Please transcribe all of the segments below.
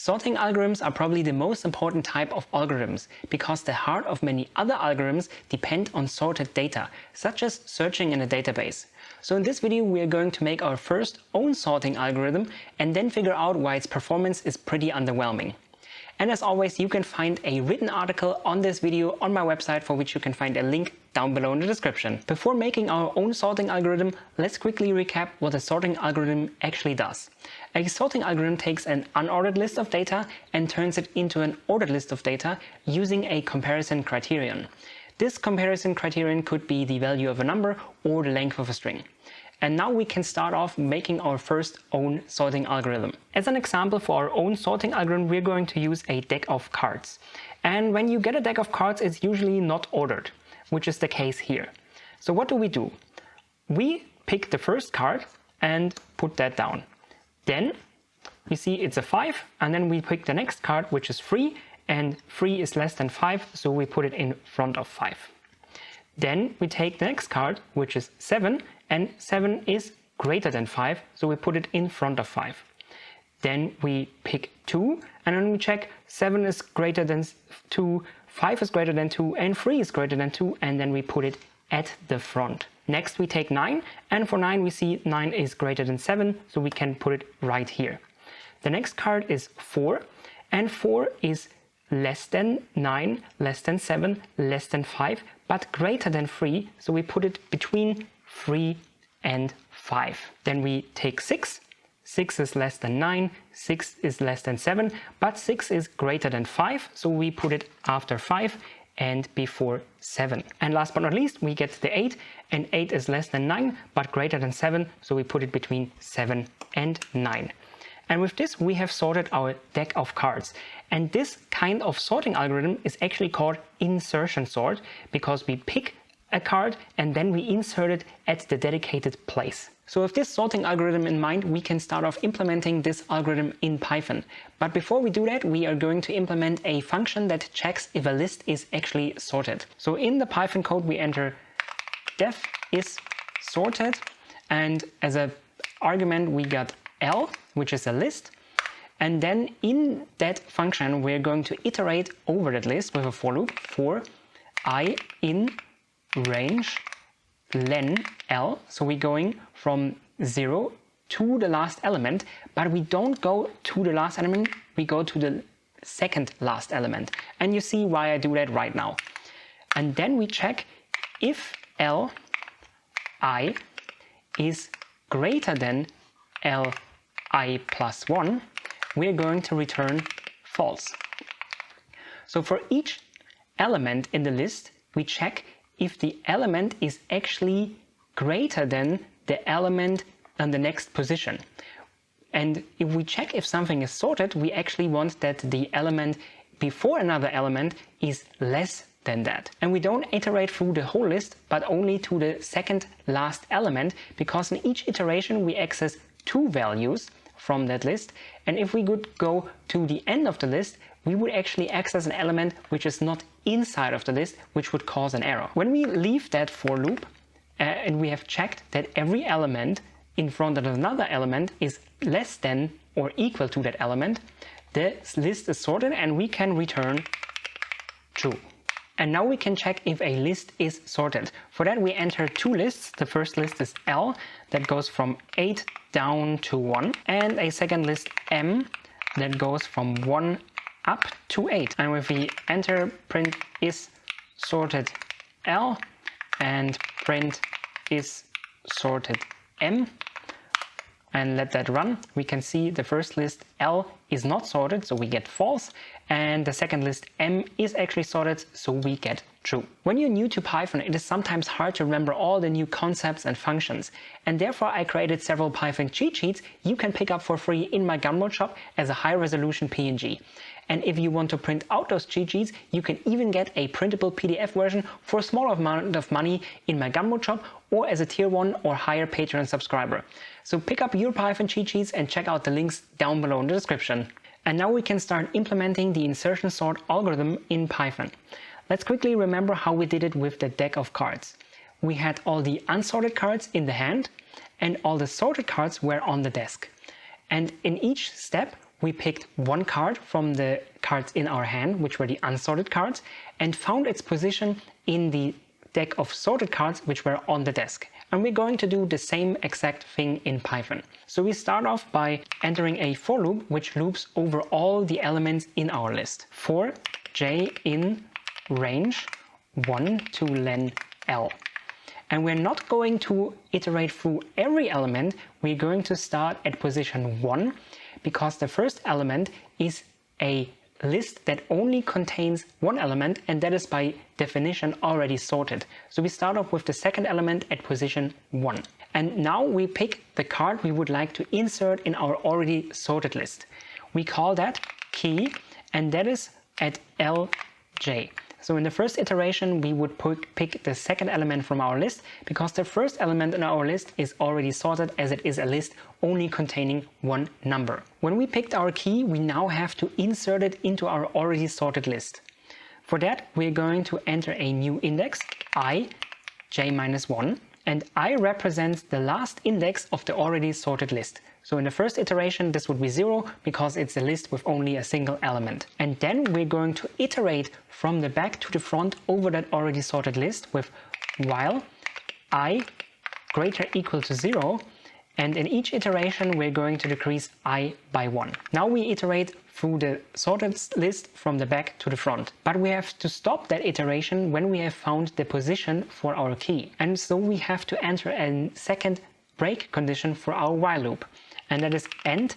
Sorting algorithms are probably the most important type of algorithms because the heart of many other algorithms depend on sorted data, such as searching in a database. So in this video we are going to make our first own sorting algorithm and then figure out why its performance is pretty underwhelming. And as always, you can find a written article on this video on my website, for which you can find a link down below in the description. Before making our own sorting algorithm, let's quickly recap what a sorting algorithm actually does. A sorting algorithm takes an unordered list of data and turns it into an ordered list of data using a comparison criterion. This comparison criterion could be the value of a number or the length of a string. And now we can start off making our first own sorting algorithm. As an example for our own sorting algorithm, we're going to use a deck of cards. And when you get a deck of cards, it's usually not ordered, which is the case here. So what do? We pick the first card and put that down. Then we see it's a 5, and then we pick the next card, which is 3, and 3 is less than 5, so we put it in front of 5. Then we take the next card, which is 7, and 7 is greater than 5, so we put it in front of 5. Then we pick 2, and then we check 7 is greater than 2, 5 is greater than 2, and 3 is greater than 2, and then we put it at the front. Next we take 9, and for 9 we see 9 is greater than 7, so we can put it right here. The next card is 4, and 4 is less than 9, less than 7, less than 5, but greater than 3, so we put it between 3 and 5. Then we take 6. 6 is less than 9, 6 is less than 7, but 6 is greater than 5, so we put it after 5 and before 7. And last but not least, we get the 8, and 8 is less than 9, but greater than 7, so we put it between 7 and 9. And with this, we have sorted our deck of cards. And this kind of sorting algorithm is actually called insertion sort, because we pick a card and then we insert it at the dedicated place. So with this sorting algorithm in mind, we can start off implementing this algorithm in Python. But before we do that, we are going to implement a function that checks if a list is actually sorted. So in the Python code, we enter def is sorted, and as an argument we got L, which is a list, and then in that function we're going to iterate over that list with a for loop for I in range len L. So we're going from 0 to the last element, but we don't go to the last element, we go to the second last element. And you see why I do that right now. And then we check if Li is greater than Li plus 1, we're going to return false. So for each element in the list, we check if the element is actually greater than the element on the next position. And if we check if something is sorted, we actually want that the element before another element is less than that. And we don't iterate through the whole list, but only to the second last element, because in each iteration we access 2 values from that list, and if we would go to the end of the list, we would actually access an element which is not inside of the list, which would cause an error. When we leave that for loop and we have checked that every element in front of another element is less than or equal to that element, the list is sorted and we can return true. And now we can check if a list is sorted. For that we enter 2 lists. The first list is L, that goes from 8 down to 1, and a second list M, that goes from 1 up to 8. And if we enter print is sorted L and print is sorted M, and let that run, we can see the first list L is not sorted, so we get false, and the second list M is actually sorted, so we get true. When you're new to Python, it is sometimes hard to remember all the new concepts and functions, and therefore I created several Python cheat sheets you can pick up for free in my Gumroad shop as a high-resolution PNG. And if you want to print out those cheat sheets, you can even get a printable PDF version for a small amount of money in my Gumroad shop or as a tier 1 or higher Patreon subscriber. So pick up your Python cheat sheets and check out the links down below in the description. And now we can start implementing the insertion sort algorithm in Python. Let's quickly remember how we did it with the deck of cards. We had all the unsorted cards in the hand and all the sorted cards were on the desk. And in each step, we picked one card from the cards in our hand, which were the unsorted cards, and found its position in the deck of sorted cards which were on the desk. And we're going to do the same exact thing in Python. So we start off by entering a for loop which loops over all the elements in our list. For j in range 1 to len L. And we're not going to iterate through every element, we're going to start at position 1 because the first element is a list that only contains one element, and that is by definition already sorted. So we start off with the second element at position 1. And now we pick the card we would like to insert in our already sorted list. We call that key, and that is at LJ. So in the first iteration, we would pick the second element from our list because the first element in our list is already sorted, as it is a list only containing one number. When we picked our key, we now have to insert it into our already sorted list. For that, we're going to enter a new index, I, j-1, and I represents the last index of the already sorted list. So in the first iteration, this would be 0 because it's a list with only a single element. And then we're going to iterate from the back to the front over that already sorted list with while I greater equal to 0. And in each iteration, we're going to decrease I by 1. Now we iterate through the sorted list from the back to the front. But we have to stop that iteration when we have found the position for our key. And so we have to enter a second break condition for our while loop. And that is end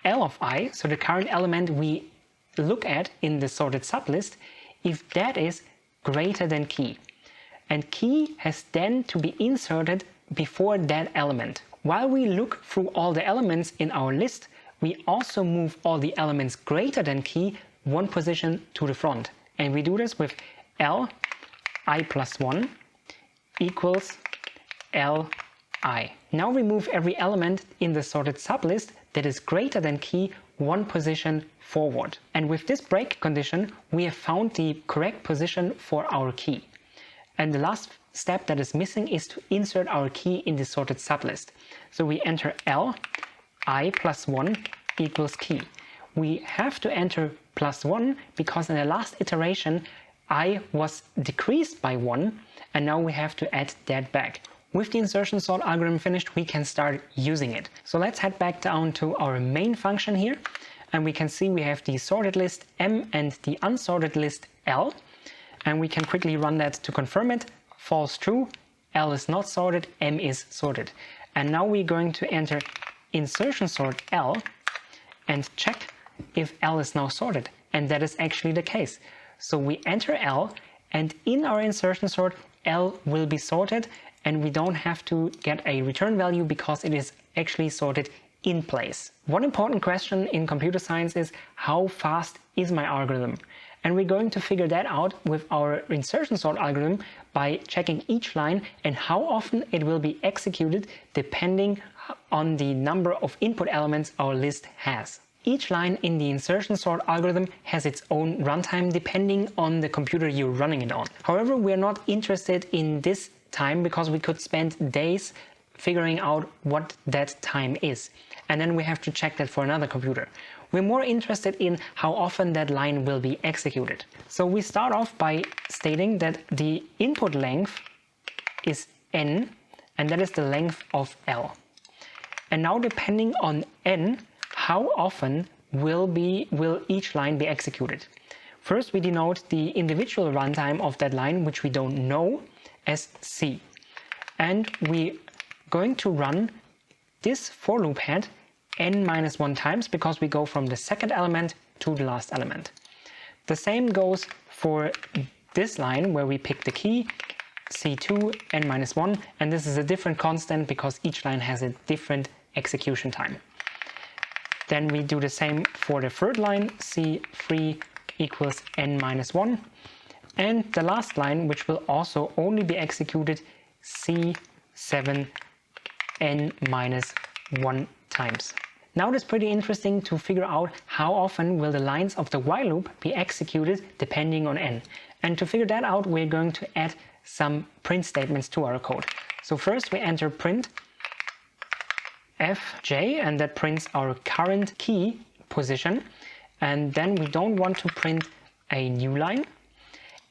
L of I, so the current element we look at in the sorted sublist, if that is greater than key. And key has then to be inserted before that element. While we look through all the elements in our list, we also move all the elements greater than key one position to the front. And we do this with L I plus 1 equals L I. Now we move every element in the sorted sublist that is greater than key one position forward. And with this break condition, we have found the correct position for our key. And the last step that is missing is to insert our key in the sorted sublist. So we enter L I plus 1 equals key. We have to enter plus 1 because in the last iteration I was decreased by 1, and now we have to add that back. With the insertion sort algorithm finished, we can start using it. So let's head back down to our main function here, and we can see we have the sorted list M and the unsorted list L, and we can quickly run that to confirm it. False true, L is not sorted, M is sorted. And now we're going to enter insertion sort L and check if L is now sorted, and that is actually the case. So we enter L, and in our insertion sort L will be sorted, and we don't have to get a return value because it is actually sorted in place. One important question in computer science is how fast is my algorithm? And we're going to figure that out with our insertion sort algorithm by checking each line and how often it will be executed depending on the number of input elements our list has. Each line in the insertion sort algorithm has its own runtime depending on the computer you're running it on. However, we're not interested in this time because we could spend days figuring out what that time is, and then we have to check that for another computer. We're more interested in how often that line will be executed. So we start off by stating that the input length is n, and that is the length of L. And now depending on n, how often will each line be executed? First, we denote the individual runtime of that line, which we don't know, as C. And we're going to run this for loop head n-1 times because we go from the second element to the last element. The same goes for this line where we pick the key C2 n-1, and this is a different constant because each line has a different execution time. Then we do the same for the third line, C3 equals n-1. And the last line, which will also only be executed C7 n-1 times. Now it's pretty interesting to figure out how often will the lines of the while loop be executed depending on n. And to figure that out, we're going to add some print statements to our code. So first we enter print fj, and that prints our current key position, and then we don't want to print a new line.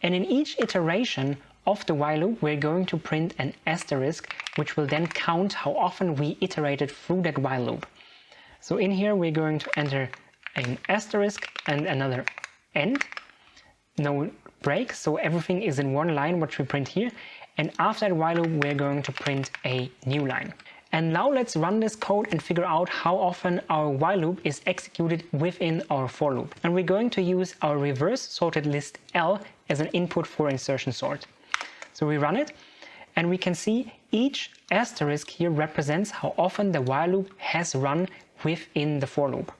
And in each iteration of the while loop, we're going to print an asterisk, which will then count how often we iterated through that while loop. So in here, we're going to enter an asterisk and another end, no break, so everything is in one line, what we print here. And after that while loop, we're going to print a new line. And now let's run this code and figure out how often our while loop is executed within our for loop. And we're going to use our reverse sorted list L as an input for insertion sort. So we run it, and we can see each asterisk here represents how often the while loop has run within the for loop,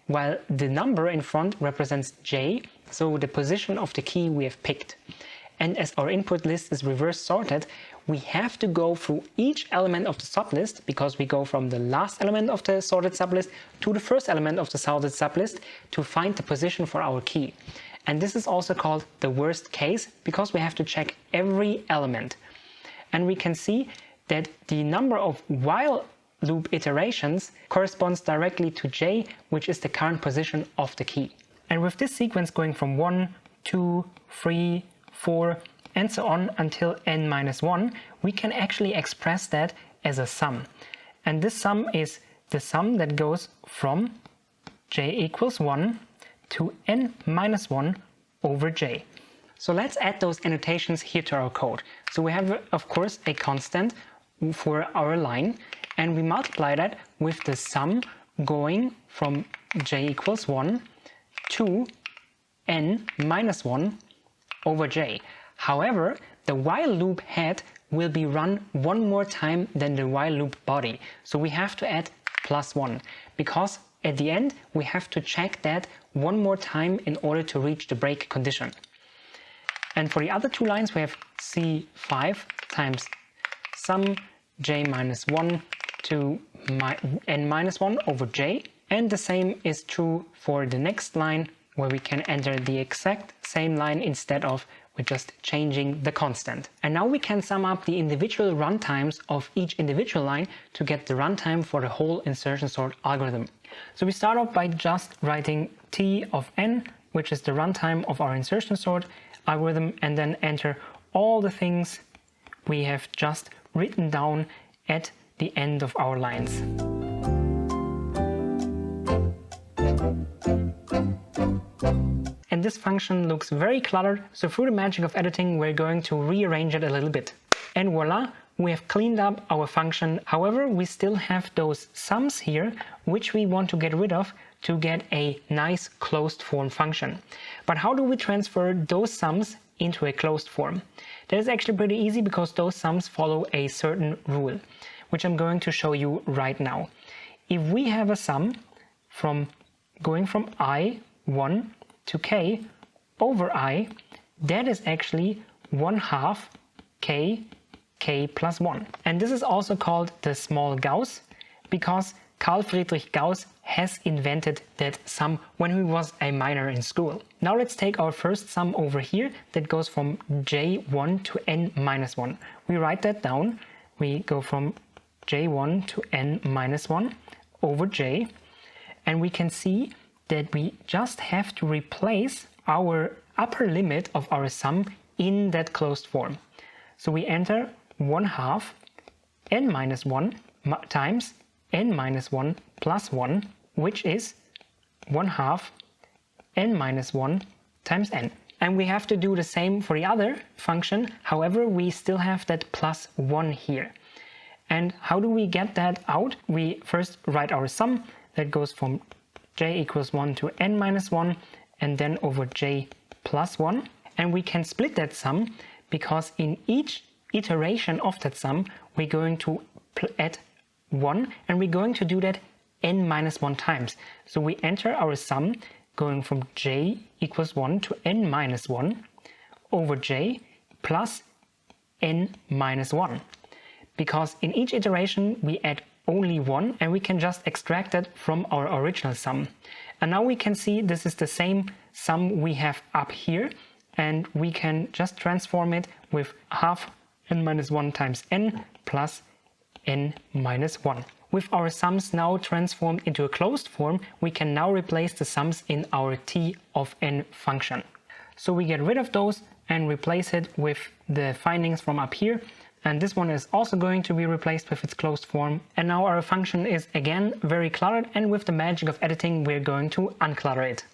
while the number in front represents j, so the position of the key we have picked. And as our input list is reverse sorted, we have to go through each element of the sublist, because we go from the last element of the sorted sublist to the first element of the sorted sublist to find the position for our key. And this is also called the worst case, because we have to check every element. And we can see that the number of while loop iterations corresponds directly to j, which is the current position of the key. And with this sequence going from 1, 2, 3, 4, and so on until n-1, we can actually express that as a sum. And this sum is the sum that goes from j equals 1 to n-1 over j. So let's add those annotations here to our code. So we have, of course, a constant for our line, and we multiply that with the sum going from j equals 1 to n-1 over j. However, the while loop head will be run one more time than the while loop body. So we have to add +1, because at the end we have to check that one more time in order to reach the break condition. And for the other two lines, we have C5 times sum j-1 to n-1 over j. And the same is true for the next line, where we can enter the exact same line instead of we're just changing the constant. And now we can sum up the individual runtimes of each individual line to get the runtime for the whole insertion sort algorithm. So we start off by just writing t of n, which is the runtime of our insertion sort algorithm, and then enter all the things we have just written down at the end of our lines. And this function looks very cluttered, so through the magic of editing, we're going to rearrange it a little bit. And voila, we have cleaned up our function. However, we still have those sums here, which we want to get rid of to get a nice closed form function. But how do we transfer those sums into a closed form? That is actually pretty easy, because those sums follow a certain rule, which I'm going to show you right now. If we have a sum going from I1 to k over I, that is actually 1/2 k plus 1. And this is also called the small Gauss, because Carl Friedrich Gauss has invented that sum when he was a minor in school. Now let's take our first sum over here that goes from j1 to n-1. We write that down. We go from j1 to n-1 over j, and we can see that we just have to replace our upper limit of our sum in that closed form. So we enter 1/2 n-1 times n-1 plus 1, which is 1/2 n-1 times n. And we have to do the same for the other function. However, we still have that plus 1 here. And how do we get that out? We first write our sum that goes from j equals 1 to n-1 and then over j plus 1. And we can split that sum, because in each iteration of that sum we're going to add 1, and we're going to do that n-1 times. So we enter our sum going from j equals 1 to n-1 over j plus n-1, because in each iteration we add only 1, and we can just extract that from our original sum. And now we can see this is the same sum we have up here, and we can just transform it with 1/2 n-1 times n plus n-1, With our sums now transformed into a closed form, we can now replace the sums in our t of n function. So we get rid of those and replace it with the findings from up here. And this one is also going to be replaced with its closed form. And now our function is again very cluttered, and with the magic of editing we're going to unclutter it.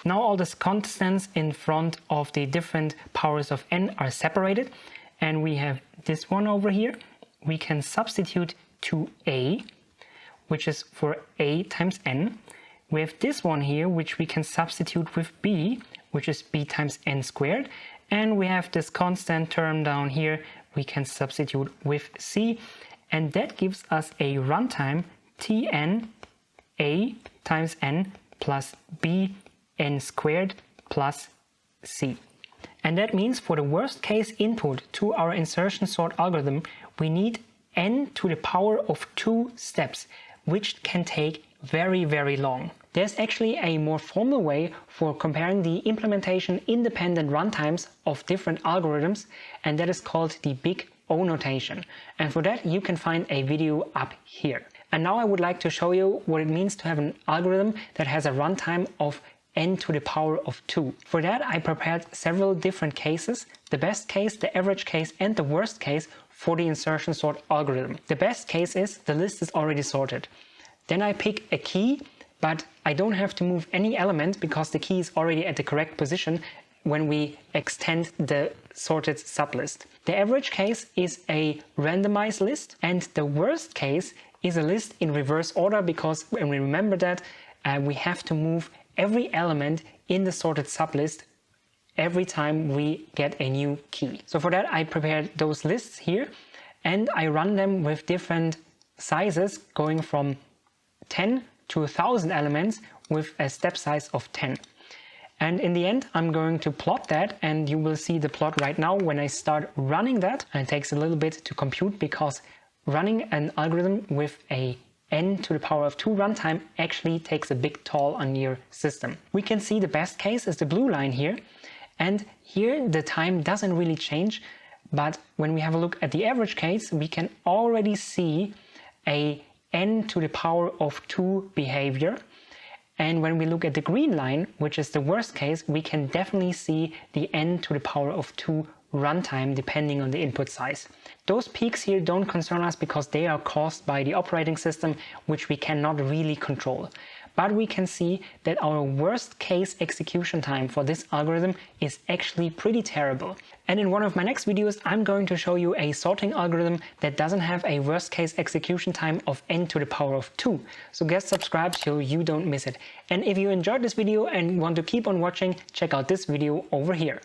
Now all these constants in front of the different powers of n are separated, and we have this one over here. We can substitute to a, which is for a times n. We have this one here, which we can substitute with b, which is b times n squared. And we have this constant term down here we can substitute with c, and that gives us a runtime Tn a times n plus b n squared plus c. And that means for the worst case input to our insertion sort algorithm, we need n to the power of 2 steps, which can take very, very long. There's actually a more formal way for comparing the implementation independent runtimes of different algorithms, and that is called the big O notation. And for that you can find a video up here. And now I would like to show you what it means to have an algorithm that has a runtime of n to the power of 2. For that I prepared several different cases, the best case, the average case and the worst case for the insertion sort algorithm. The best case is the list is already sorted. Then I pick a key, but I don't have to move any element because the key is already at the correct position when we extend the sorted sublist. The average case is a randomized list, and the worst case is a list in reverse order, because when we remember that we have to move every element in the sorted sublist every time we get a new key. So for that I prepared those lists here, and I run them with different sizes going from 10 to 1000 elements with a step size of 10. And in the end I'm going to plot that, and you will see the plot right now when I start running that. And it takes a little bit to compute because running an algorithm with a n to the power of 2 runtime actually takes a big toll on your system. We can see the best case is the blue line here, and here the time doesn't really change, but when we have a look at the average case we can already see a n to the power of 2 behavior. And when we look at the green line, which is the worst case, we can definitely see the n to the power of 2 runtime depending on the input size. Those peaks here don't concern us because they are caused by the operating system, which we cannot really control. But we can see that our worst case execution time for this algorithm is actually pretty terrible. And in one of my next videos I'm going to show you a sorting algorithm that doesn't have a worst case execution time of n to the power of 2. So get subscribed so you don't miss it. And if you enjoyed this video and want to keep on watching, check out this video over here.